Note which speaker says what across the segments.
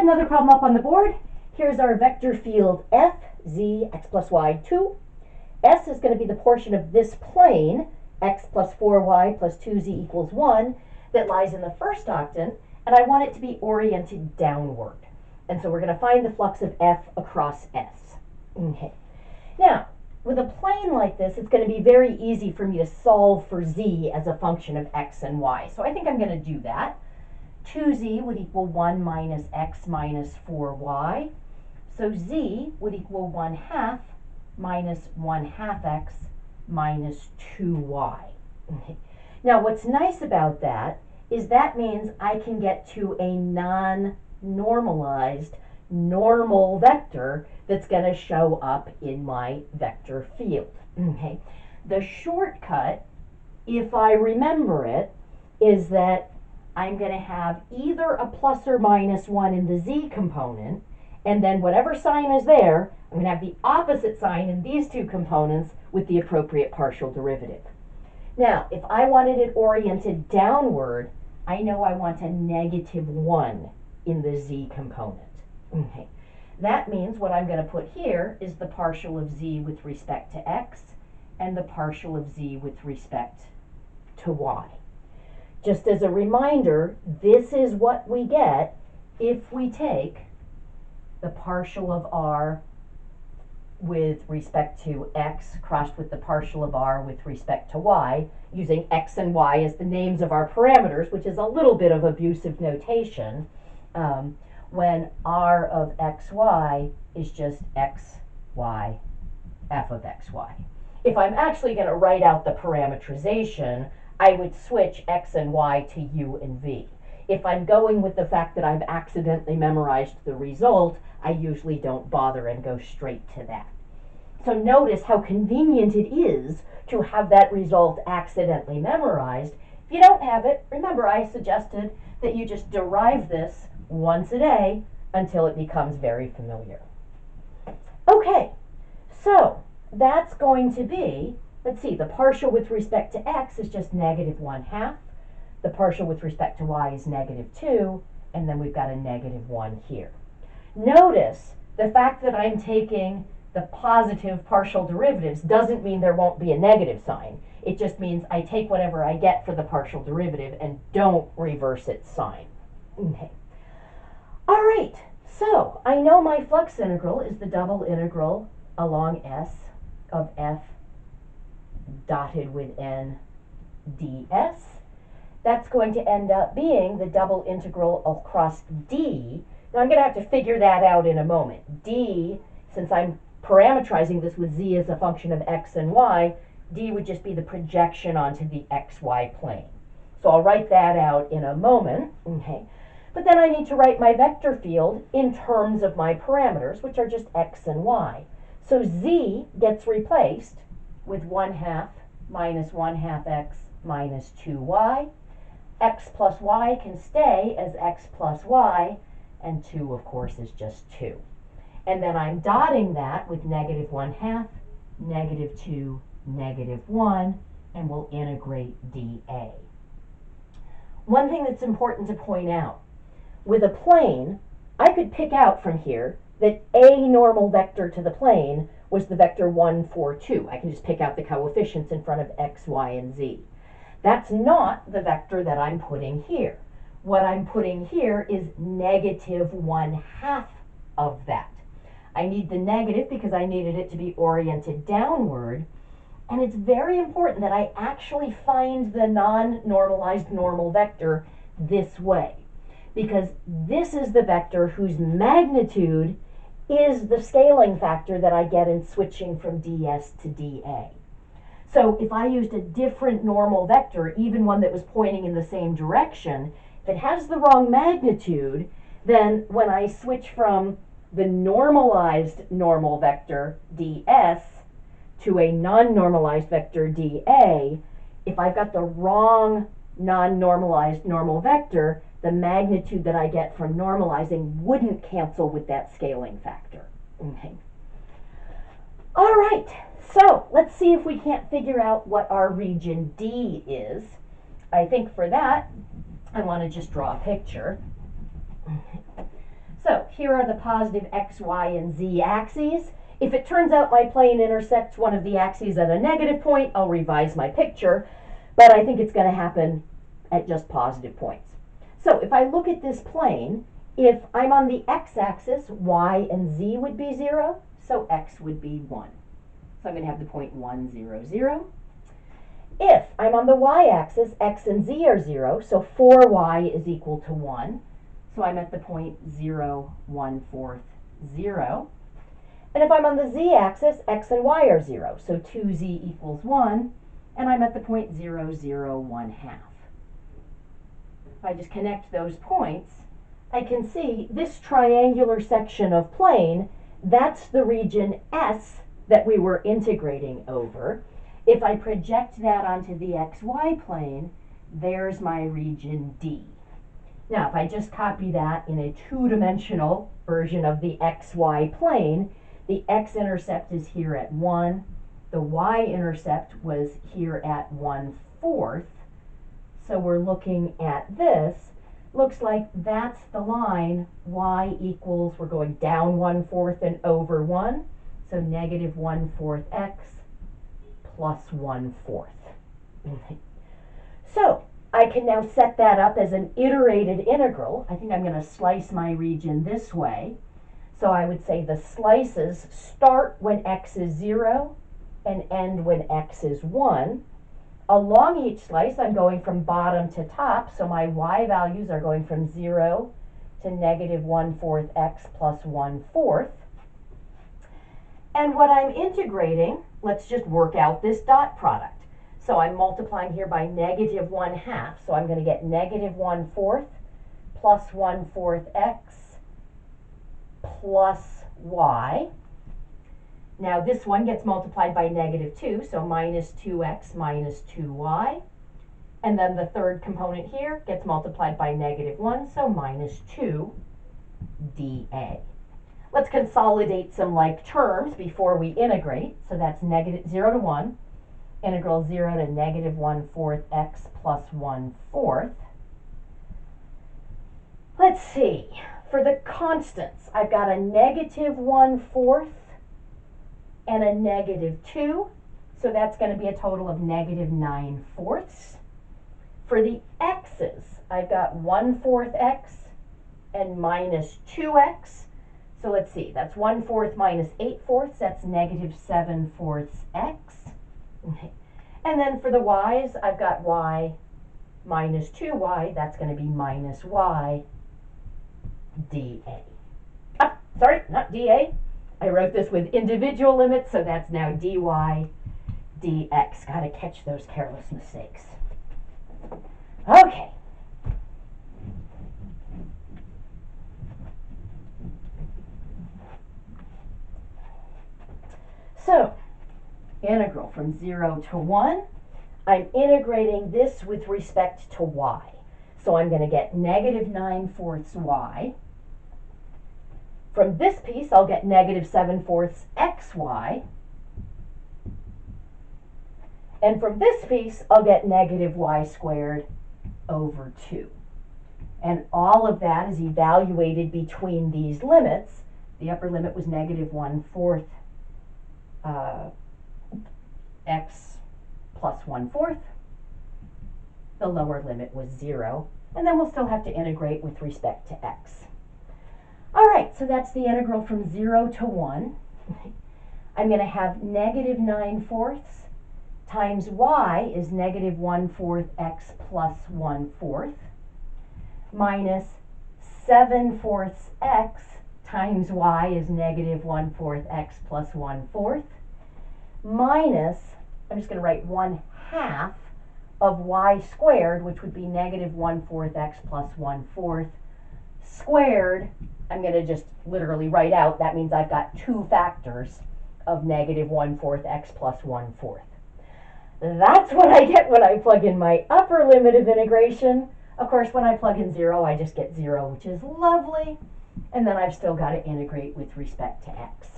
Speaker 1: another problem up on the board. Here's our vector field f, z, x plus y, 2. S is going to be the portion of this plane, x plus 4y plus 2z equals 1, that lies in the first octant, and I want it to be oriented downward. And so we're going to find the flux of f across S. Okay. Now, with a plane like this, it's going to be very easy for me to solve for z as a function of x and y. So I think I'm going to do that. 2z would equal 1 minus x minus 4y. So z would equal 1/2 minus 1/2 x minus 2y. Okay. Now what's nice about that is that means I can get to a non-normalized normal vector that's going to show up in my vector field. Okay. The shortcut, if I remember it, is that I'm going to have either a plus or minus 1 in the z component, and then whatever sign is there, I'm going to have the opposite sign in these two components with the appropriate partial derivative. Now, if I wanted it oriented downward, I know I want a -1 in the z component. Okay. That means what I'm going to put here is the partial of z with respect to x and the partial of z with respect to y. Just as a reminder, this is what we get if we take the partial of r with respect to x crossed with the partial of r with respect to y, using x and y as the names of our parameters, which is a little bit of abusive notation, when r of xy is just xy f of xy. If I'm actually going to write out the parameterization, I would switch x and y to u and v. If I'm going with the fact that I've accidentally memorized the result, I usually don't bother and go straight to that. So notice how convenient it is to have that result accidentally memorized. If you don't have it, remember I suggested that you just derive this once a day until it becomes very familiar. Okay, so that's going to be, let's see, the partial with respect to x is just -1/2. The partial with respect to y is -2, and then we've got a -1 here. Notice the fact that I'm taking the positive partial derivatives doesn't mean there won't be a negative sign. It just means I take whatever I get for the partial derivative and don't reverse its sign. Okay. All right, so I know my flux integral is the double integral along S of f dotted with n ds. That's going to end up being the double integral across d. Now I'm going to have to figure that out in a moment. D, since I'm parametrizing this with z as a function of x and y, d would just be the projection onto the xy plane. So I'll write that out in a moment. Okay. But then I need to write my vector field in terms of my parameters, which are just x and y. So z gets replaced with 1/2 minus 1/2 x minus 2y. X plus y can stay as x plus y, and 2, of course, is just 2. And then I'm dotting that with -1/2, -2, -1, and we'll integrate dA. One thing that's important to point out, with a plane, I could pick out from here that a normal vector to the plane was the vector 1, 4, 2. I can just pick out the coefficients in front of x, y, and z. That's not the vector that I'm putting here. What I'm putting here is -1/2 of that. I need the negative because I needed it to be oriented downward, and it's very important that I actually find the non-normalized normal vector this way, because this is the vector whose magnitude is the scaling factor that I get in switching from ds to dA. So if I used a different normal vector, even one that was pointing in the same direction, if it has the wrong magnitude, then when I switch from the normalized normal vector ds to a non-normalized vector dA, if I've got the wrong non-normalized normal vector, the magnitude that I get from normalizing wouldn't cancel with that scaling factor. Okay. All right, so let's see if we can't figure out what our region D is. I think for that, I want to just draw a picture. So here are the positive x, y, and z axes. If it turns out my plane intersects one of the axes at a negative point, I'll revise my picture, but I think it's going to happen at just positive points. So if I look at this plane, if I'm on the x-axis, y and z would be 0, so x would be 1. So I'm going to have the point 1, 0, 0. If I'm on the y-axis, x and z are 0, so 4y is equal to 1. So I'm at the point 0, 1 fourth, 0. And if I'm on the z-axis, x and y are 0, so 2z equals 1, and I'm at the point 0, 0, 1 half. If I just connect those points, I can see this triangular section of plane, that's the region S that we were integrating over. If I project that onto the xy plane, there's my region D. Now, if I just copy that in a two-dimensional version of the xy plane, the x-intercept is here at 1, the y-intercept was here at 1 fourth, so we're looking at this. Looks like that's the line y equals, we're going down 1 fourth and over 1, so negative 1 fourth x plus 1 fourth. So I can now set that up as an iterated integral. I think I'm going to slice my region this way. So I would say the slices start when x is 0 and end when x is 1. Along each slice, I'm going from bottom to top, so my y values are going from 0 to negative 1 fourth x plus 1 fourth. And what I'm integrating, let's just work out this dot product. So I'm multiplying here by negative 1 half, so I'm going to get negative 1 fourth plus 1 fourth x plus y. Now this one gets multiplied by negative 2, so minus 2x minus 2y. And then the third component here gets multiplied by negative 1, so minus 2 dA. Let's consolidate some like terms before we integrate. So that's negative 0 to 1, integral 0 to negative 1 fourth x plus 1 fourth. Let's see. For the constants, I've got a negative 1 fourth and a negative 2, so that's going to be a total of negative 9 fourths. For the x's, I've got 1 fourth x and minus 2x. So let's see, that's 1 fourth minus 8 fourths, that's negative 7 fourths x. Okay. And then for the y's, I've got y minus 2y, that's going to be minus y dA. Ah, sorry, not dA. I wrote this with individual limits, so that's now dy dx. Got to catch those careless mistakes. Okay. So, integral from 0 to 1. I'm integrating this with respect to y. So I'm going to get negative 9 fourths y. From this piece, I'll get negative 7 fourths xy. And from this piece, I'll get negative y squared over 2. And all of that is evaluated between these limits. The upper limit was negative 1 fourth x plus 1 fourth. The lower limit was 0. And then we'll still have to integrate with respect to x. All right, so that's the integral from 0 to 1. I'm going to have negative 9 fourths times y is negative 1 fourth x plus 1 fourth minus 7 fourths x times y is negative 1 fourth x plus 1 fourth minus, I'm just going to write 1 half of y squared, which would be negative 1 fourth x plus 1 fourth squared. I'm going to just literally write out, that means I've got two factors of negative 1 fourth x plus 1 fourth. That's what I get when I plug in my upper limit of integration. Of course, when I plug in 0, I just get 0, which is lovely. And then I've still got to integrate with respect to x.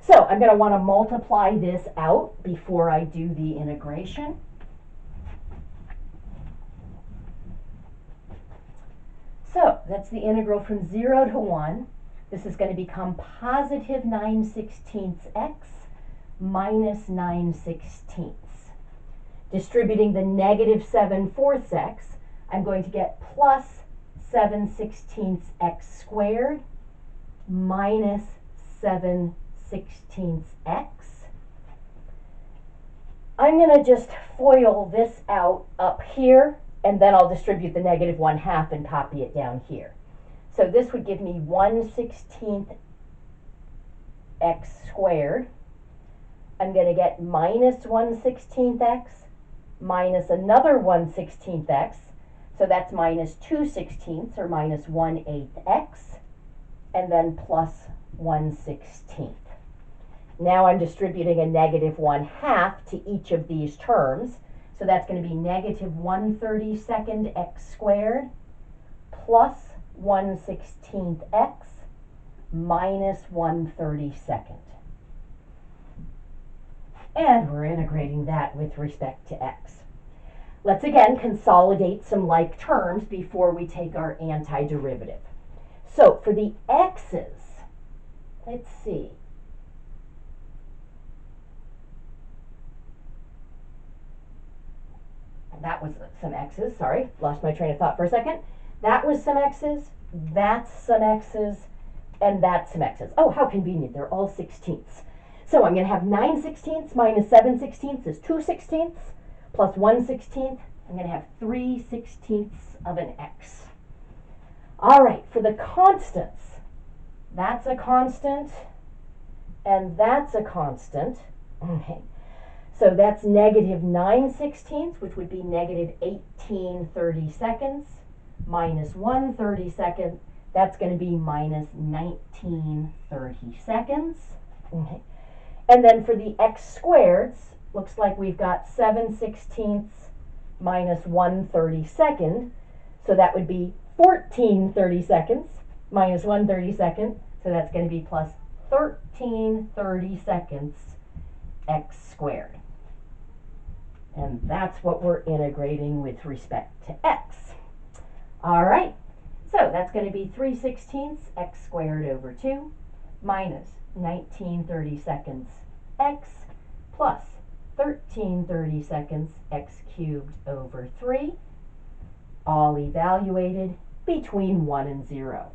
Speaker 1: So I'm going to want to multiply this out before I do the integration. So that's the integral from 0 to 1. This is going to become positive 9/16 x minus 9/16. Distributing the negative 7/4 x, I'm going to get plus 7/16 x squared minus 7/16 x. I'm going to just FOIL this out up here, and then I'll distribute the negative 1/2 and copy it down here. So this would give me 1/16 x squared. I'm going to get minus 1/16 x minus another 1/16 x. So that's minus 2/16 or minus 1/8 x, and then plus 1/16. Now I'm distributing a negative 1/2 to each of these terms. So that's going to be negative 1/32 x squared plus 1/16 x minus 1/32. And we're integrating that with respect to x. Let's again consolidate some like terms before we take our antiderivative. So for the x's, let's see. That was some x's, sorry, lost my train of thought for a second. That was some x's, that's some x's, and that's some x's. Oh, how convenient, they're all 16ths. So I'm going to have 9/16 minus 7/16 is 2/16 plus 1/16. I'm going to have 3/16 of an x. All right, for the constants, that's a constant, and that's a constant. Okay, so that's negative 9/16, which would be negative 18/32, minus 1/32. That's going to be minus 19/32. Okay. And then for the x squareds, looks like we've got 7/16 minus 1/32. So that would be 14/32 minus 1/32. So that's going to be plus 13/32 x squared. And that's what we're integrating with respect to x. All right, so that's going to be 3/16 x squared over 2 minus 19/32 x plus 13/32 x cubed over 3, all evaluated between 1 and 0.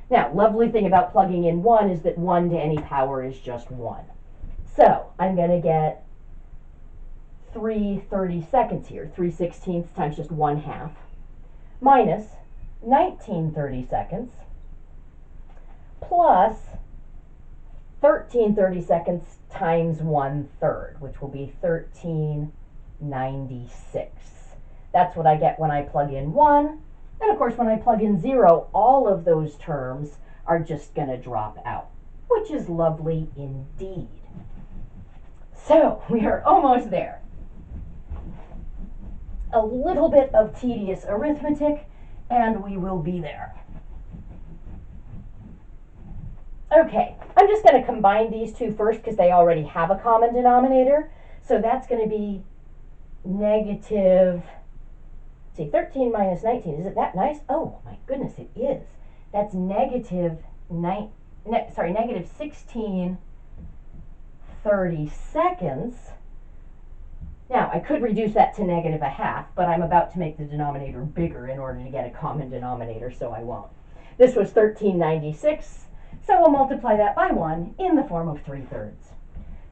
Speaker 1: Now, lovely thing about plugging in 1 is that 1 to any power is just 1. So I'm going to get 3/32 here, 3/16 times just 1/2, minus 19/32 plus 13/32 times 1/3, which will be 13/96. That's what I get when I plug in 1. And of course, when I plug in 0, all of those terms are just going to drop out, which is lovely indeed. So we are almost there. A little bit of tedious arithmetic, and we will be there. Okay, I'm just going to combine these two first because they already have a common denominator. So that's going to be negative, let's see, 13 minus 19. Is it that nice? Oh my goodness, it is. That's negative 16/32. Now, I could reduce that to negative 1/2, but I'm about to make the denominator bigger in order to get a common denominator, so I won't. This was 13/96. So we'll multiply that by 1 in the form of 3/3.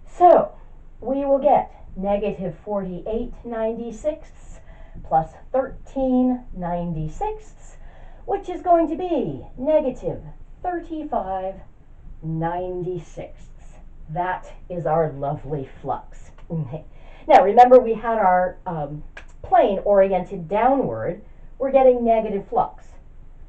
Speaker 1: So we will get negative 48/96 plus 13/96, which is going to be negative 35/96. That is our lovely flux. Okay. Now remember, we had our plane oriented downward. We're getting negative flux.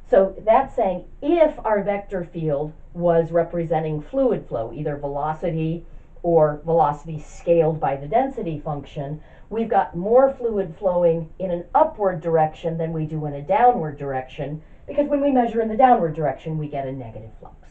Speaker 1: So that's saying if our vector field was representing fluid flow, either velocity or velocity scaled by the density function, we've got more fluid flowing in an upward direction than we do in a downward direction, because when we measure in the downward direction, we get a negative flux.